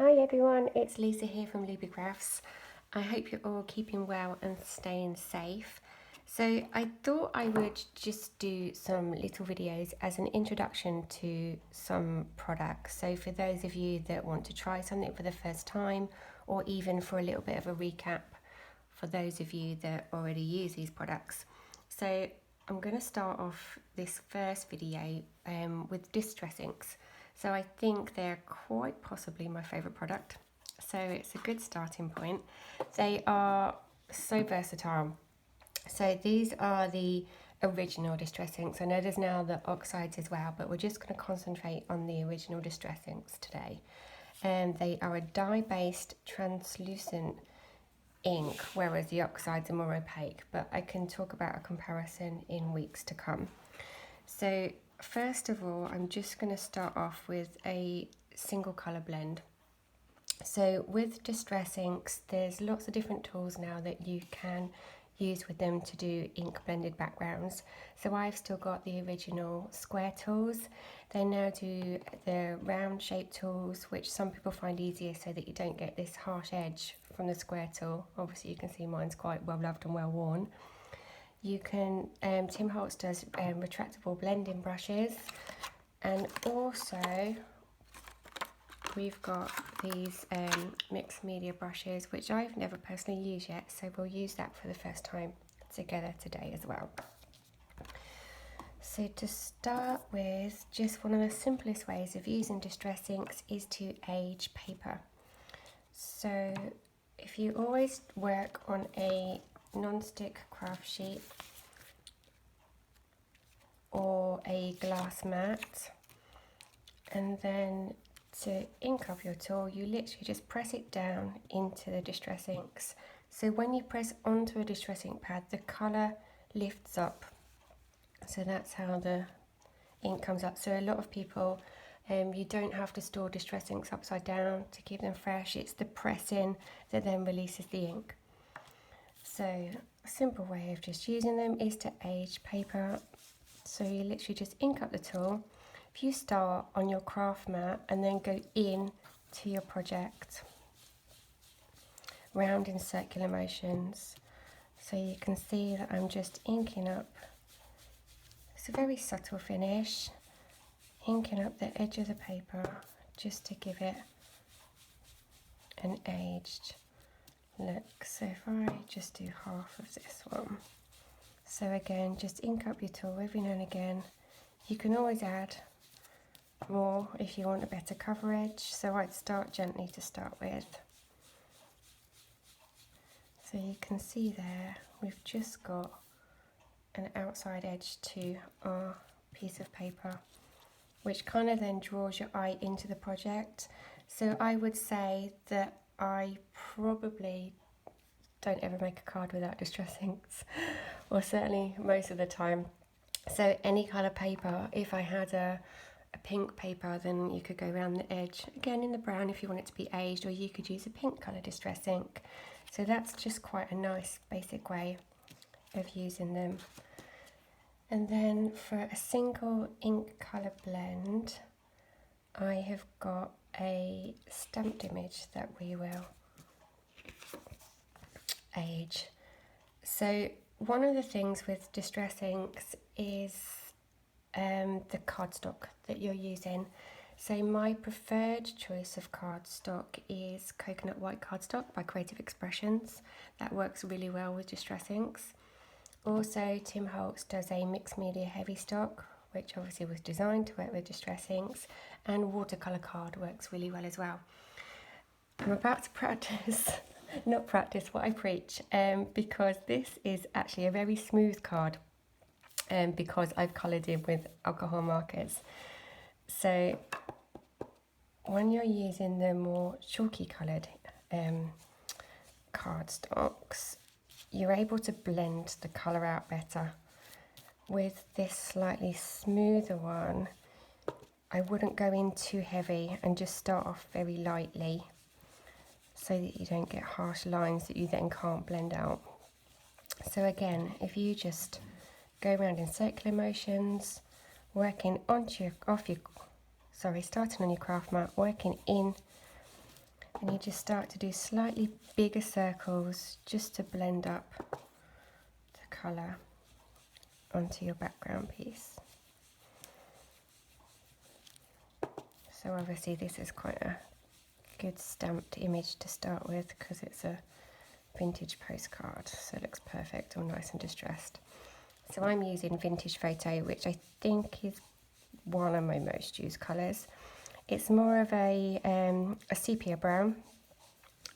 Hi everyone, it's Lisa here from Lubycrafts. I hope you're all keeping well and staying safe. So I thought I would just do some little videos as an introduction to some products. So for those of you that want to try something for the first time, or even for a little bit of a recap for those of you that already use these products. So I'm going to start off this first video with distress inks. So I think they're quite possibly my favourite product. So it's a good starting point. They are so versatile. So these are the original distress inks. I know there's now the oxides as well, but we're just going to concentrate on the original distress inks today. And they are a dye-based translucent ink, whereas the oxides are more opaque, but I can talk about a comparison in weeks to come. So first of all, I'm just going to start off with a single colour blend. So with distress inks, there's lots of different tools now that you can use with them to do ink blended backgrounds. So I've still got the original square tools. They now do the round shaped tools, which some people find easier so that you don't get this harsh edge from the square tool. Obviously you can see mine's quite well loved and well worn. You can, Tim Holtz does retractable blending brushes, and also we've got these mixed media brushes, which I've never personally used yet, so we'll use that for the first time together today as well. So to start with, just one of the simplest ways of using distress inks is to age paper. So if you always work on a non-stick craft sheet or a glass mat, and then to ink up your tool, you literally just press it down into the distress inks. So when you press onto a distress ink pad, the colour lifts up. So that's how the ink comes up. So a lot of people, you don't have to store distress inks upside down to keep them fresh. It's the pressing that then releases the ink. So a simple way of just using them is to age paper. So you literally just ink up the tool. If you start on your craft mat and then go in to your project, round in circular motions, so you can see that I'm just inking up. It's a very subtle finish, inking up the edge of the paper just to give it an aged look. So if I just do half of this one, so again, just ink up your tool every now and again. You can always add more if you want a better coverage, so I'd start gently to start with. So you can see there we've just got an outside edge to our piece of paper, which kind of then draws your eye into the project. So I would say that I probably don't ever make a card without distress inks, or certainly most of the time. So any colour paper, if I had a pink paper, then you could go around the edge, again in the brown if you want it to be aged, or you could use a pink colour distress ink. So that's just quite a nice basic way of using them. And then for a single ink colour blend, I have got a stamped image that we will age. So one of the things with distress inks is the cardstock that you're using. So my preferred choice of cardstock is coconut white cardstock by Creative Expressions. That works really well with distress inks. Also, Tim Holtz does a mixed media heavy stock, which obviously was designed to work with distress inks, and watercolour card works really well as well. I'm about to practice, not practice what I preach, because this is actually a very smooth card, because I've coloured it with alcohol markers. So when you're using the more chalky coloured cardstocks, you're able to blend the colour out better. With this slightly smoother one, I wouldn't go in too heavy and just start off very lightly so that you don't get harsh lines that you then can't blend out. So again, if you just go around in circular motions, working onto your, starting on your craft mat, working in And you just start to do slightly bigger circles just to blend up the colour onto your background piece. So obviously this is quite a good stamped image to start with because it's a vintage postcard, so it looks perfect, all nice and distressed. So I'm using Vintage Photo, which I think is one of my most used colours. It's more of a sepia brown.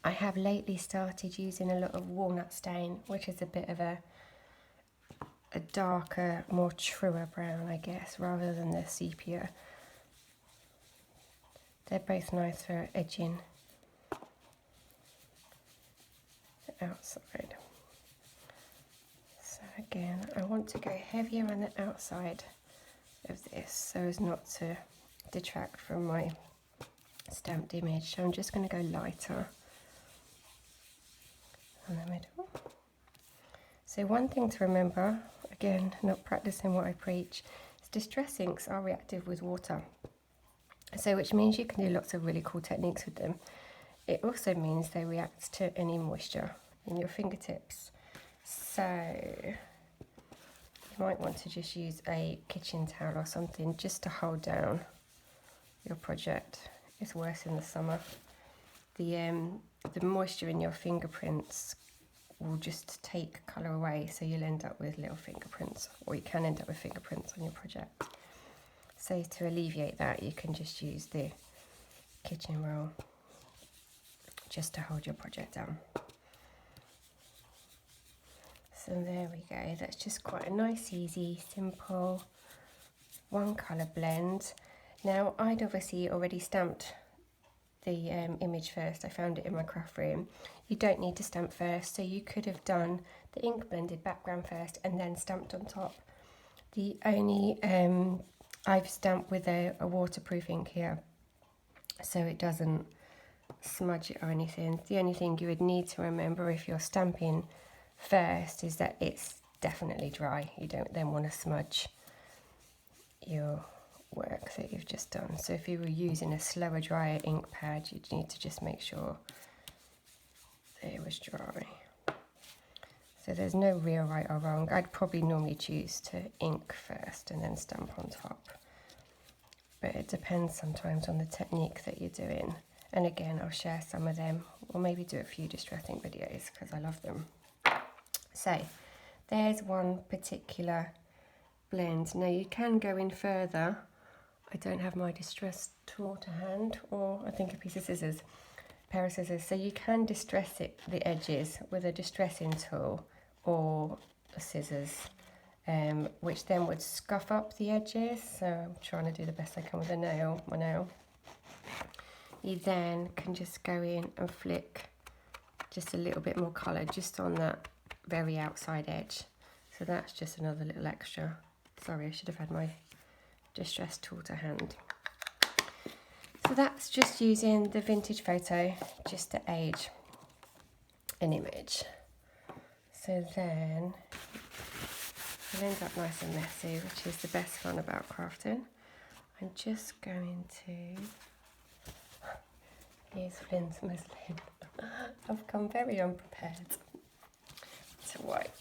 I have lately started using a lot of walnut stain, which is a bit of a darker, more truer brown, I guess, rather than the sepia. They're both nice for edging the outside. So again, I want to go heavier on the outside of this so as not to detract from my stamped image. So I'm just going to go lighter on the middle. So one thing to remember, again, not practicing what I preach, is distress inks are reactive with water. So which means you can do lots of really cool techniques with them. It also means they react to any moisture in your fingertips. So you might want to just use a kitchen towel or something just to hold down your project. It's worse in the summer. The moisture in your fingerprints will just take colour away, so you'll end up with little fingerprints, or you can end up with fingerprints on your project. So to alleviate that, you can just use the kitchen roll just to hold your project down. So there we go, that's just quite a nice, easy, simple one colour blend. Now I'd obviously already stamped the image first. I found it in my craft room. You don't need to stamp first, so you could have done the ink blended background first and then stamped on top. The only I've stamped with a waterproof ink here, so it doesn't smudge it or anything. The only thing you would need to remember if you're stamping first is that it's definitely dry. You don't then want to smudge your work that you've just done. So if you were using a slower, drier ink pad, you'd need to just make sure that it was dry. So there's no real right or wrong. I'd probably normally choose to ink first and then stamp on top. But it depends sometimes on the technique that you're doing. And again, I'll share some of them, or maybe do a few distress ink videos because I love them. So there's one particular blend. Now you can go in further. I don't have my distress tool to hand, or I think a piece of scissors, pair of scissors. So you can distress it, the edges, with a distressing tool or a scissors, which then would scuff up the edges. So I'm trying to do the best I can with a nail, my nail. You then can just go in and flick just a little bit more colour just on that very outside edge. So that's just another little extra. Sorry, I should have had my distress tool to hand. So that's just using the Vintage Photo just to age an image. So then it'll end up nice and messy, which is the best fun about crafting. I'm just going to use Flynn's muslin. I've come very unprepared to wipe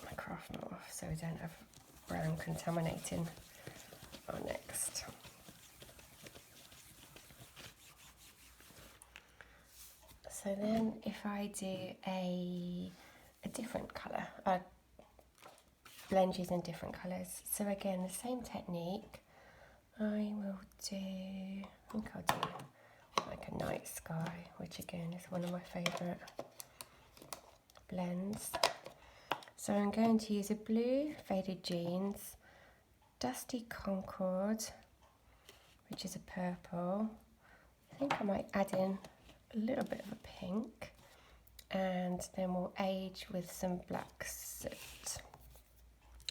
my craft mat off so we don't have brown contaminating our next. So then if I do a different colour, I blend using different colours. So again, the same technique. I will do, I think I'll do like a night sky, which again is one of my favourite blends. So I'm going to use a blue faded jeans, dusty Concord, which is a purple. I think I might add in a little bit of a pink, and then we'll age with some black soot.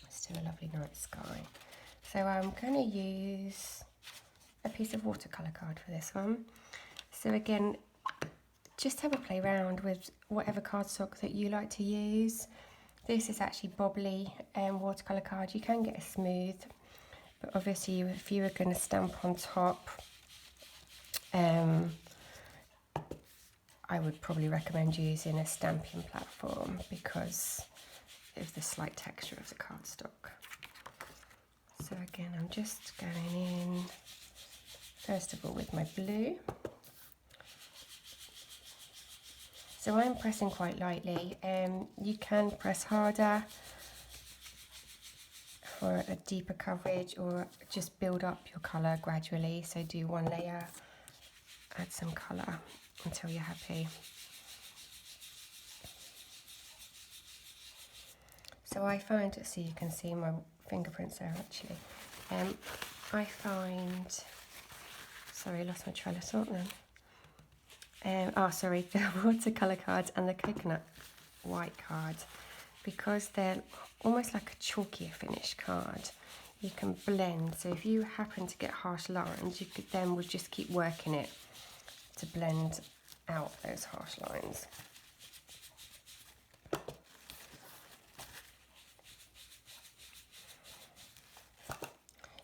Let's do a lovely night sky. So I'm going to use a piece of watercolour card for this one. So again, just have a play around with whatever cardstock that you like to use. This is actually bobbly watercolour card. You can get a smooth, but obviously if you were going to stamp on top, I would probably recommend using a stamping platform because of the slight texture of the cardstock. So again, I'm just going in, first of all, with my blue. So I'm pressing quite lightly. You can press harder for a deeper coverage, or just build up your colour gradually. So do one layer, add some colour until you're happy. So I find, so you can see my fingerprints there actually. I find, sorry, I lost my trail of thought then. The watercolour cards and the coconut white cards, because they're almost like a chalkier finish card, you can blend. So if you happen to get harsh lines, you could then would just keep working it to blend out those harsh lines.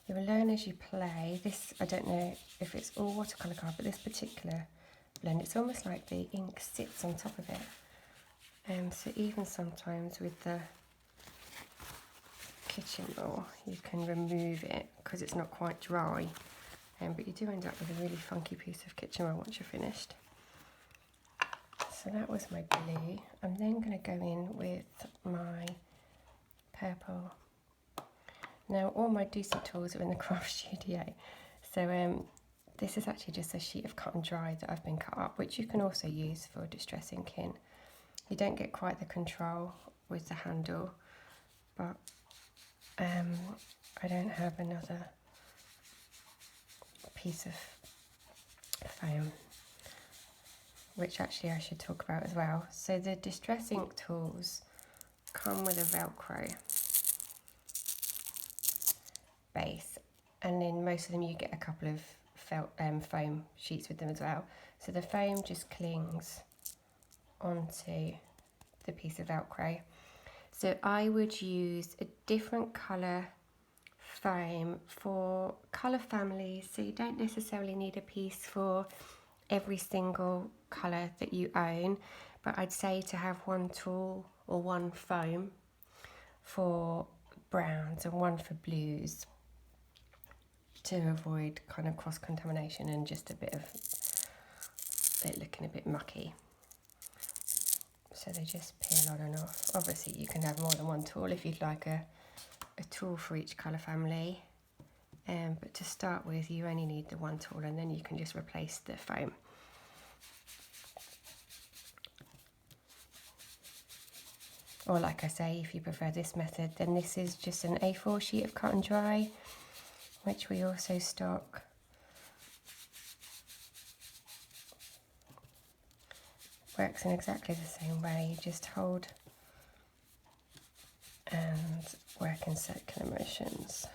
You will learn as you play. This, I don't know if it's all watercolour card, but this particular blend, it's almost like the ink sits on top of it. So even sometimes with the kitchen roll, you can remove it because it's not quite dry. But you do end up with a really funky piece of kitchen roll once you're finished. So that was my blue. I'm then going to go in with my purple. Now all my decent tools are in the craft studio, so this is actually just a sheet of cut and dry that I've been cut up, which you can also use for distress inking. You don't get quite the control with the handle, but I don't have another piece of foam, which actually I should talk about as well. So the distress ink tools come with a Velcro base, and in most of them you get a couple of foam sheets with them as well. So the foam just clings onto the piece of Velcro. So I would use a different colour foam for colour families, so you don't necessarily need a piece for every single colour that you own, but I'd say to have one tool or one foam for browns and one for blues, to avoid kind of cross-contamination and just a bit of it looking a bit mucky. So they just peel on and off. Obviously you can have more than one tool if you'd like a tool for each colour family, but to start with you only need the one tool, and then you can just replace the foam. Or like I say, if you prefer this method, then this is just an A4 sheet of cut and dry, which we also stock. Works in exactly the same way, you just hold and work in circular motions.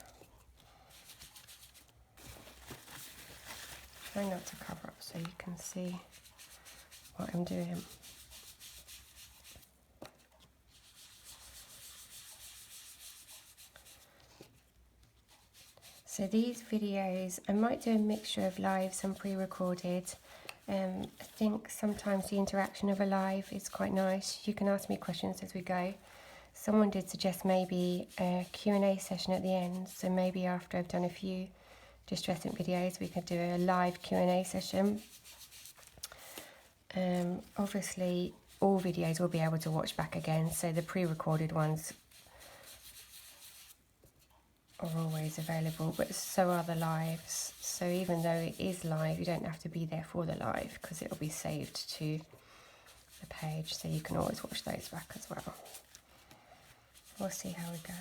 Try not to cover up so you can see what I'm doing. So these videos, I might do a mixture of lives and pre-recorded. I think sometimes the interaction of a live is quite nice. You can ask me questions as we go. Someone did suggest maybe a Q&A session at the end, so maybe after I've done a few distress ink videos we could do a live Q&A session. Obviously all videos will be able to watch back again, so the pre-recorded ones are always available, but so are the lives. So even though it is live, you don't have to be there for the live because it'll be saved to the page, so you can always watch those back as well. We'll see how we go.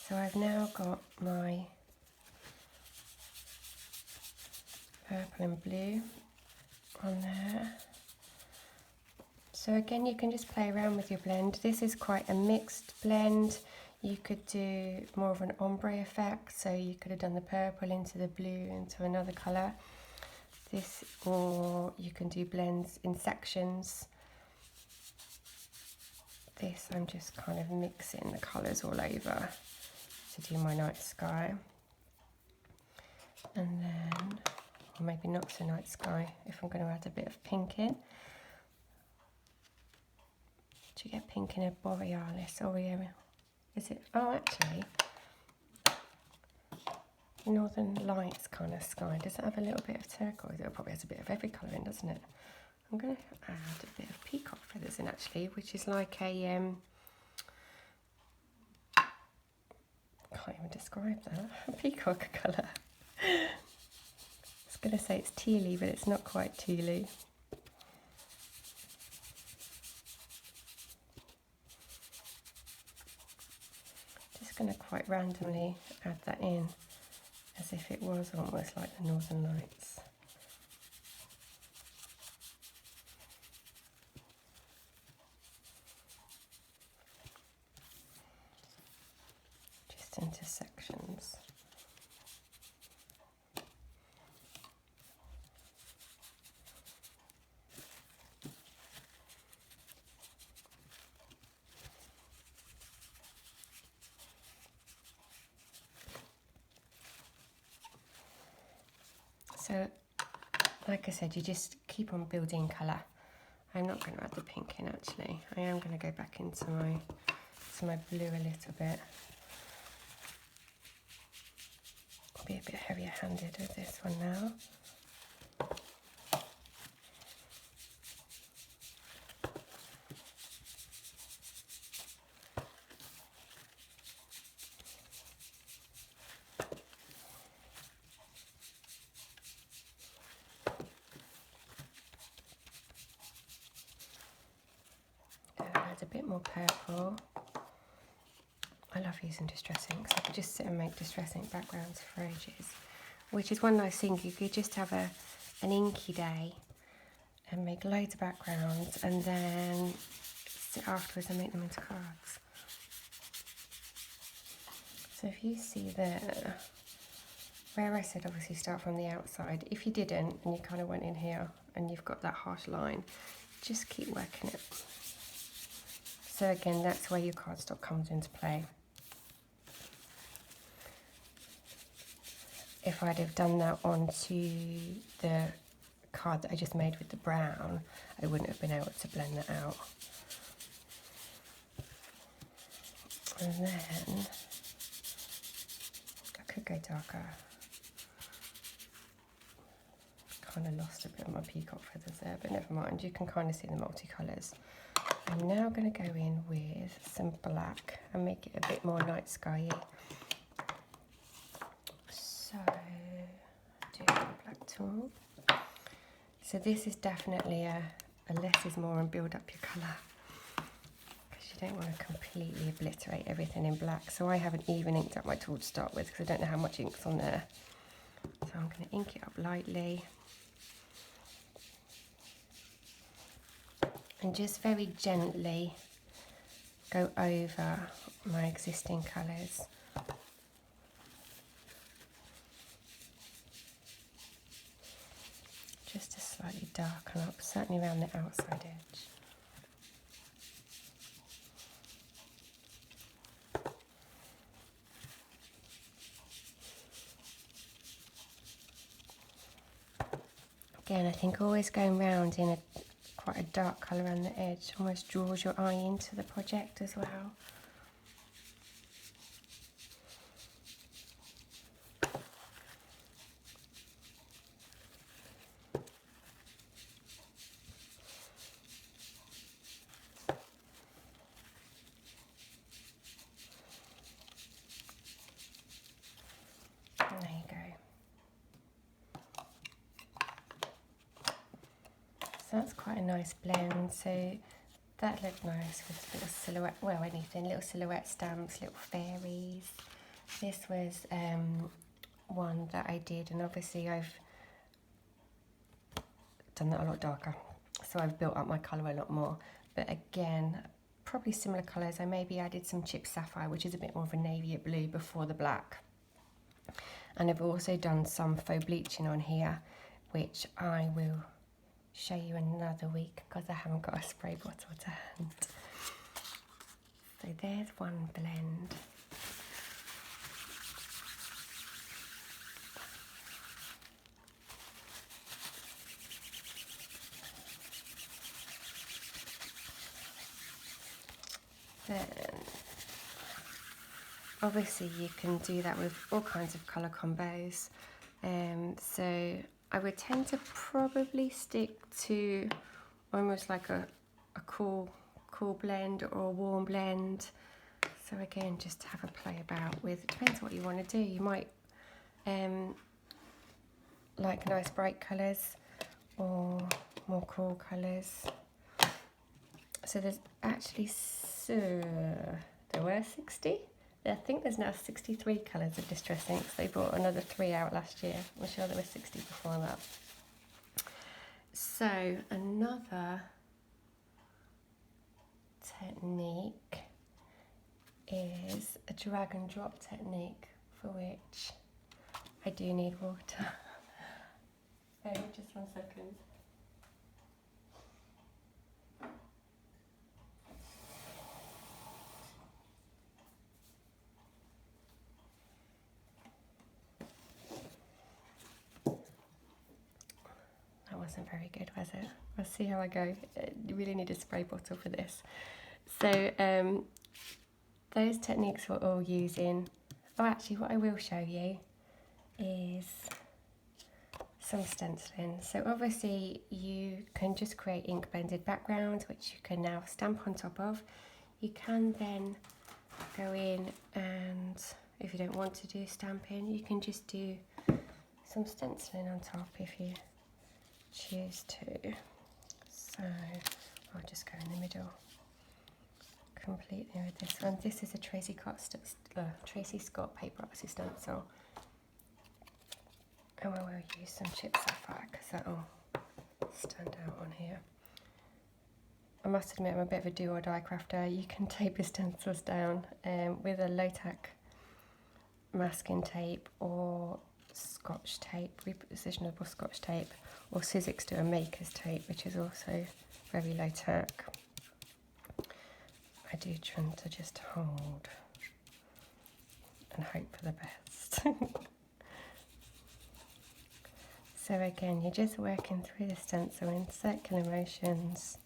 So I've now got my purple and blue on there. So again, you can just play around with your blend. This is quite a mixed blend. You could do more of an ombre effect, so you could have done the purple into the blue into another colour. This, or you can do blends in sections. This, I'm just kind of mixing the colours all over to do my night sky. And then or maybe not so night sky, if I'm going to add a bit of pink in. Do you get pink in a borealis or is it? Oh, actually, Northern Lights kind of sky. Does it have a little bit of turquoise? It probably has a bit of every colour in, doesn't it? I'm going to add a bit of peacock feathers in actually, which is like a can't even describe that. A peacock colour. I was going to say it's tealy, but it's not quite tealy. Just going to quite randomly add that in, as if it was almost like the Northern Lights. Just into sections. So, like I said, you just keep on building colour. I'm not going to add the pink in actually. I am going to go back into my blue a little bit. I'll be a bit heavier handed with this one now. A bit more purple. I love using distress inks. I could just sit and make distress ink backgrounds for ages, which is one nice thing. You could just have an inky day and make loads of backgrounds and then sit afterwards and make them into cards. So if you see there, where I said obviously start from the outside, if you didn't and you kind of went in here and you've got that harsh line, just keep working it. So again, that's where your cardstock comes into play. If I'd have done that onto the card that I just made with the brown, I wouldn't have been able to blend that out. And then I could go darker. Kind of lost a bit of my peacock feathers there, but never mind, you can kind of see the multicolours. I'm now going to go in with some black and make it a bit more night skyy. So, do a black tool. So this is definitely a less is more and build up your colour, because you don't want to completely obliterate everything in black. So I haven't even inked up my tool to start with because I don't know how much ink's on there. So I'm going to ink it up lightly. And just very gently go over my existing colours. Just to slightly darken up, certainly around the outside edge. Again, I think always going round in quite a dark colour around the edge almost draws your eye into the project as well. There you go. So that's quite a nice blend. So that looked nice with little silhouette, well anything, little silhouette stamps, little fairies. This was one that I did, and obviously I've done that a lot darker. So I've built up my colour a lot more. But again, probably similar colours. I maybe added some chip sapphire, which is a bit more of a navy blue before the black. And I've also done some faux bleaching on here, which I will show you another week because I haven't got a spray bottle to hand. So there's one blend. then obviously you can do that with all kinds of colour combos. So I would tend to probably stick to almost like a cool blend or a warm blend. So again, just have a play about with, it depends what you want to do. You might like nice bright colours or more cool colours. So there's actually, there were 60. I think there's now 63 colours of Distress Inks. They brought another 3 out last year. I'm sure there were 60 before that. So another technique is a drag and drop technique, for which I do need water. Just 1 second. That wasn't very good, was it? We'll see how I go. You really need a spray bottle for this. So those techniques we're all using. Oh, actually, what I will show you is some stenciling. So obviously you can just create ink blended backgrounds, which you can now stamp on top of. You can then go in, and if you don't want to do stamping, you can just do some stenciling on top if you choose to. So I'll just go in the middle completely with this one. This is a Tracy Scott paper oxy stencil, and we will use some chip sapphire because that'll stand out on here. I must admit I'm a bit of a do or die crafter. You can tape your stencils down with a low-tack masking tape or Scotch tape, repositionable Scotch tape, or Sizzix do a maker's tape, which is also very low tack. I do tend to just hold and hope for the best. So again, you're just working through the stencil in circular motions.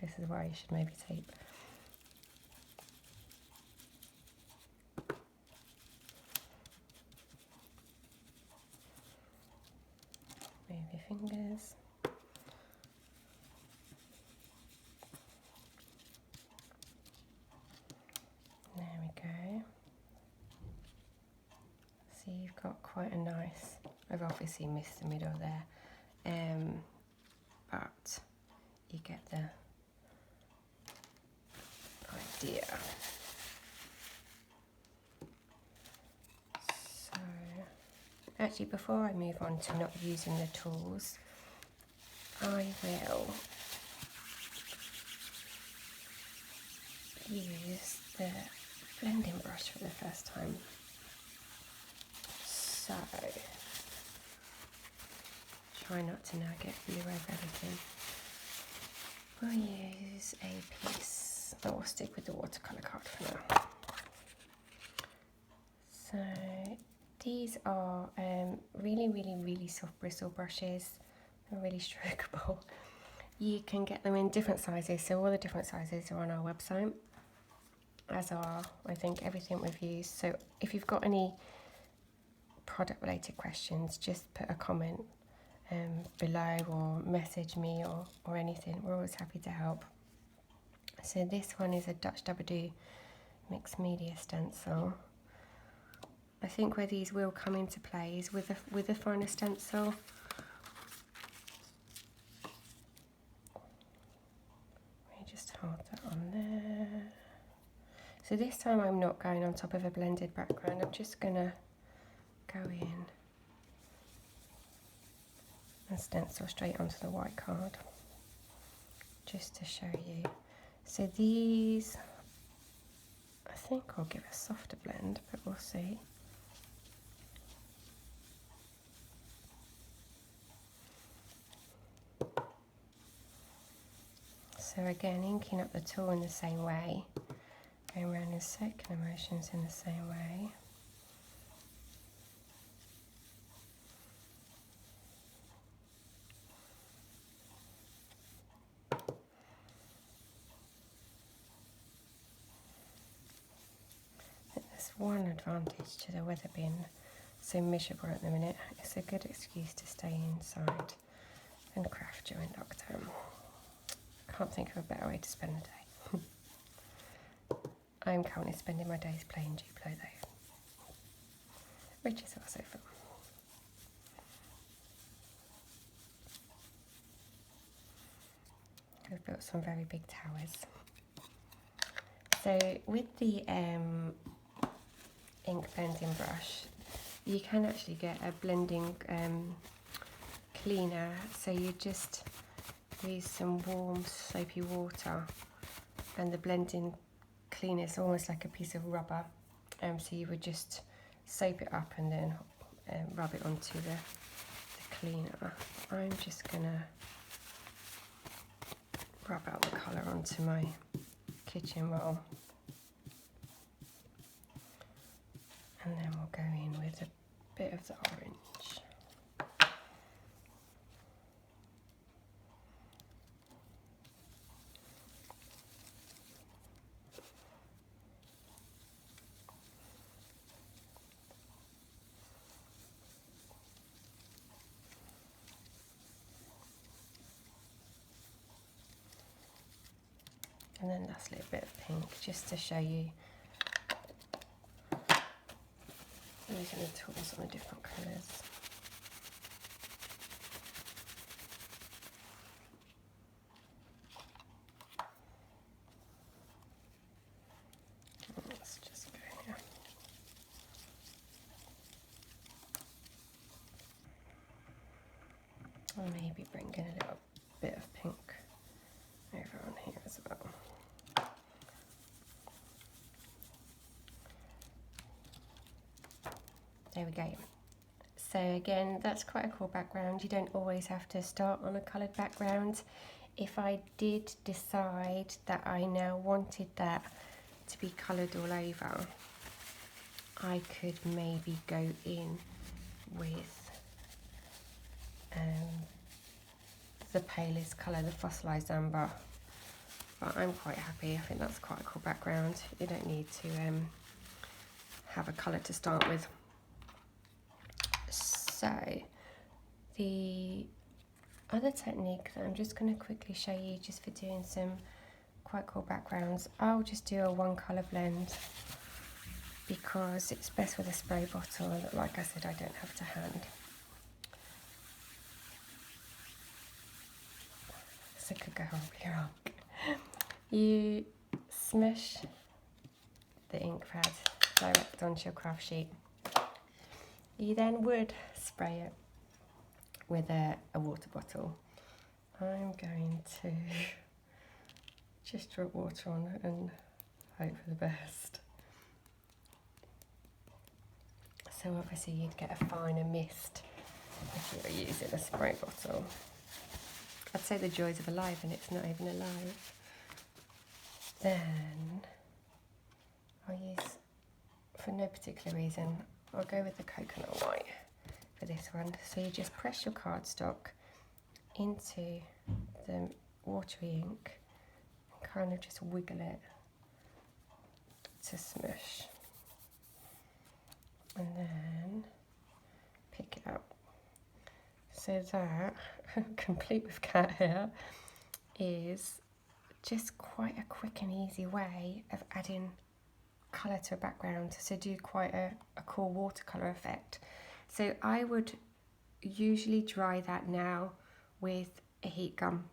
This is why you should maybe tape. Move your fingers. There we go. So you've got quite a nice, I've obviously missed the middle there, but you get the idea. So actually, before I move on to not using the tools, I will use the blending brush for the first time. So try not to now get glue over everything. We'll use a piece, but we'll stick with the watercolour card for now. So these are really soft bristle brushes. They're really strokeable. You can get them in different sizes, so all the different sizes are on our website, as are, I think, everything we've used. So if you've got any product related questions, just put a comment below or message me or anything. We're always happy to help. So this one is a Dutch Dabadoo mixed media stencil. I think where these will come into play is with a finer stencil. Let me just hold that on there. So this time I'm not going on top of a blended background. I'm just gonna go in and stencil straight onto the white card, just to show you. So these, I think I'll give a softer blend, but we'll see. So again, inking up the tool in the same way, going around in circular motions in the same way. one advantage to the weather being so miserable at the minute. It's a good excuse to stay inside and craft during lockdown. Can't think of a better way to spend the day. I'm currently spending my days playing Duplo though, which is also fun. We've built some very big towers. So with the ink blending brush, you can actually get a blending cleaner. So you just use some warm soapy water, and the blending cleaner is almost like a piece of rubber. So you would just soap it up and then rub it onto the cleaner. I'm just gonna rub out the colour onto my kitchen roll, and then we'll go in with a bit of the orange. And then that's a little bit of pink, just to show you using the tools on the different colours. Let's just go here. And maybe bring in a little bit of pink over on here as well. There we go. So again, that's quite a cool background. You don't always have to start on a coloured background. If I did decide that I now wanted that to be coloured all over, I could maybe go in with the palest colour, the fossilised amber. But I'm quite happy. I think that's quite a cool background. You don't need to have a colour to start with. So the other technique that I'm just going to quickly show you, just for doing some quite cool backgrounds, I'll just do a one colour blend because it's best with a spray bottle. Like I said, I don't have to hand. So it could go horribly wrong. You smush the ink pad direct onto your craft sheet. You then would spray it with a water bottle. I'm going to just drip water on it and hope for the best. So obviously you'd get a finer mist if you were using a spray bottle. I'd say the joys of alive, and it's not even alive. Then I'll use, for no particular reason, I'll go with the coconut white for this one. So you just press your cardstock into the watery ink and kind of just wiggle it to smush. And then pick it up. So that, complete with cat hair, is just quite a quick and easy way of adding colour to a background, so do quite a cool watercolour effect. So I would usually dry that now with a heat gun,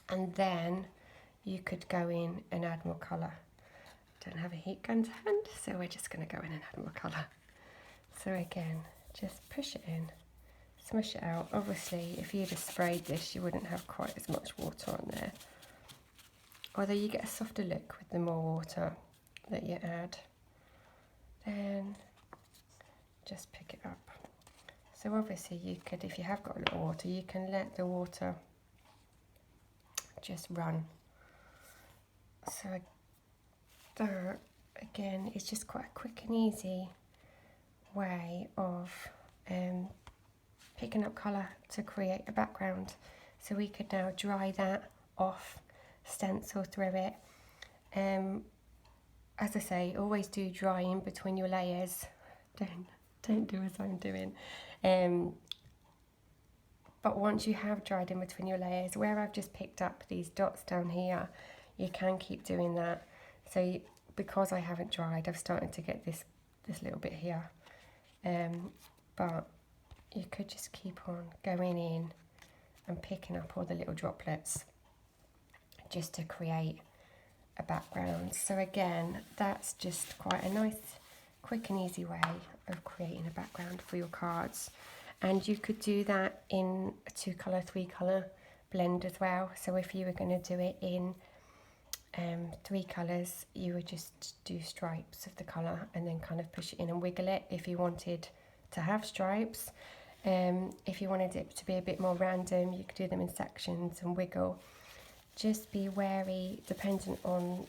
and then you could go in and add more colour. Don't have a heat gun to hand, so we're just going to go in and add more colour. So again, just push it in, smush it out. Obviously if you'd have sprayed this, you wouldn't have quite as much water on there, although you get a softer look with the more water that you add. Then just pick it up. So obviously you could, if you have got a little water, you can let the water just run. So that again is just quite a quick and easy way of picking up colour to create a background. So we could now dry that off, stencil through it. as I say, always do dry in between your layers. Don't do as I'm doing. But once you have dried in between your layers, where I've just picked up these dots down here, you can keep doing that. So because I haven't dried, I've started to get this little bit here. But you could just keep on going in and picking up all the little droplets just to create a background. So again, that's just quite a nice, quick and easy way of creating a background for your cards. And you could do that in a 2-colour, 3-colour blend as well. So if you were going to do it in 3 colours, you would just do stripes of the colour and then kind of push it in and wiggle it if you wanted to have stripes. If you wanted it to be a bit more random, you could do them in sections and wiggle. Just be wary, dependent on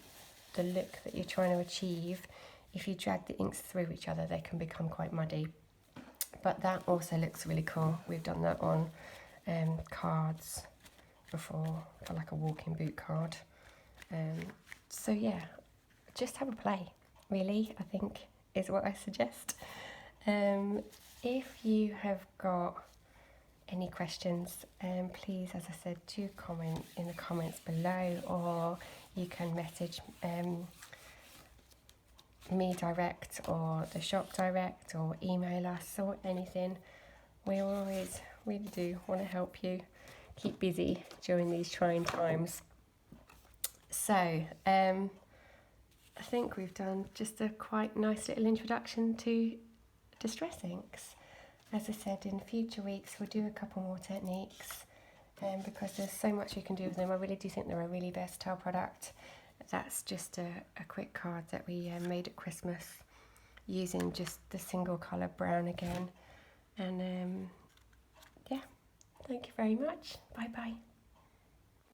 the look that you're trying to achieve. If you drag the inks through each other, they can become quite muddy. But that also looks really cool. We've done that on cards before, for like a walking boot card. So yeah, just have a play, really, I think is what I suggest. If you have got any questions, please, as I said, do comment in the comments below, or you can message me direct or the shop direct, or email us or anything. We always really do want to help you keep busy during these trying times. So I think we've done just a quite nice little introduction to distress inks. As I said, in future weeks we'll do a couple more techniques, because there's so much you can do with them. I really do think they're a really versatile product. That's just a quick card that we made at Christmas using just the single colour brown again. And yeah, thank you very much. Bye bye.